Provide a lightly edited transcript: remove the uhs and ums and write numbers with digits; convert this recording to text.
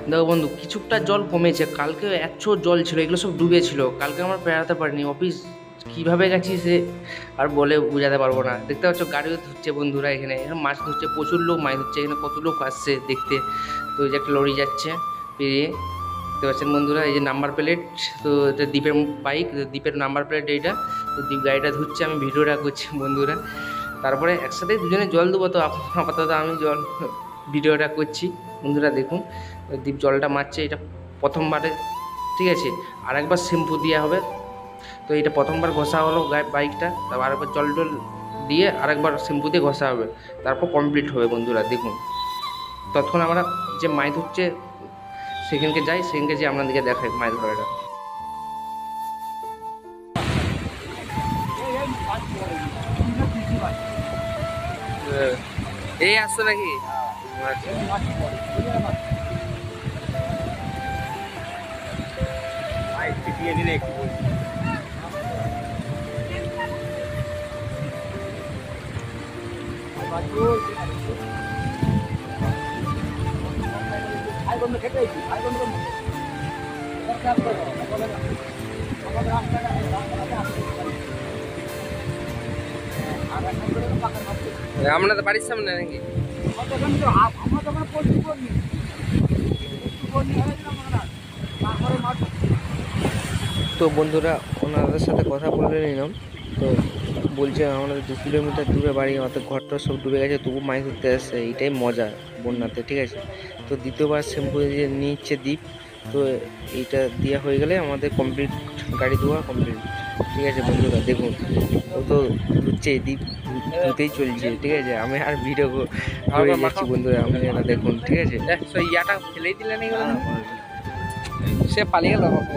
দেখো বন্ধু কিছুটা জল কমেছে, কালকে এত জল ছিল, এগুলো সব ডুবে ছিল, কালকে আমরা বেড়াতে পারিনি অফিস। কিভাবে গেছি সে আর বলে বোঝাতে পারবো না। দেখতে পাচ্ছ গাড়িও ধুচ্ছে বন্ধুরা, এখানে এখানে মাছ ধরছে, প্রচুর লোক মাছ ধরছে, এখানে কত লোক আসছে দেখতে। তো এই যে একটা লরি যাচ্ছে পেরিয়ে, দেখতে পাচ্ছেন বন্ধুরা, এই যে নাম্বার প্লেট। তো এটা দ্বীপের বাইক, দ্বীপের নাম্বার প্লেট এইটা। তো দ্বীপ গাড়িটা ধুচ্ছে, আমি ভিডিওটা করছি বন্ধুরা। তারপরে একসাথে দুজনে জল দেবো, তো আপাতত আমি জল ভিডিওটা করছি বন্ধুরা দেখুন। দ্বীপ জলটা মারছে, এটা প্রথমবারে, ঠিক আছে। আর একবার শ্যাম্পু দেওয়া হবে। তো এটা প্রথমবার ঘষা হলো বাইকটা, তারপর আরেকবার জল টল দিয়ে আরেকবার শ্যাম্পু দিয়ে ঘষা হবে, তারপর কমপ্লিট হবে বন্ধুরা দেখুন। ততক্ষণ আমরা যে মাছ ধরছে সেখানকে যাই, সেখানকে যে আপনাদেরকে দেখাই মাছ ধরাটা। এই আসছো নাকি? আপনাদের বাড়ির সামনে নাকি? তো বন্ধুরা ওনাদের সাথে কথা বলে নিলাম। তো বলছে আমাদের 2 কিলোমিটার দূরে বাড়ি, আমাদের ঘরটা সব ডুবে গেছে, তবু মাছ ধরতে আসছে, এইটাই মজা বন্যাতে, ঠিক আছে। তো দ্বিতীয়বার শ্যাম্পু দিয়ে নিচ্ছে দ্বীপ। তো এইটা দেওয়া হয়ে গেলে আমাদের কমপ্লিট, গাড়ি ধোয়া কমপ্লিট, ঠিক আছে বন্ধুরা দেখুন। ও তো ধুচ্ছে, দ্বীপ ধুতেই চলছে, ঠিক আছে। আমি আর ভিডিও করে যাচ্ছি বন্ধুরা, আমি এটা দেখুন, ঠিক আছে। ইয়াটা ফেলেই দিলেন, সে পালিয়ে গেল আমাকে।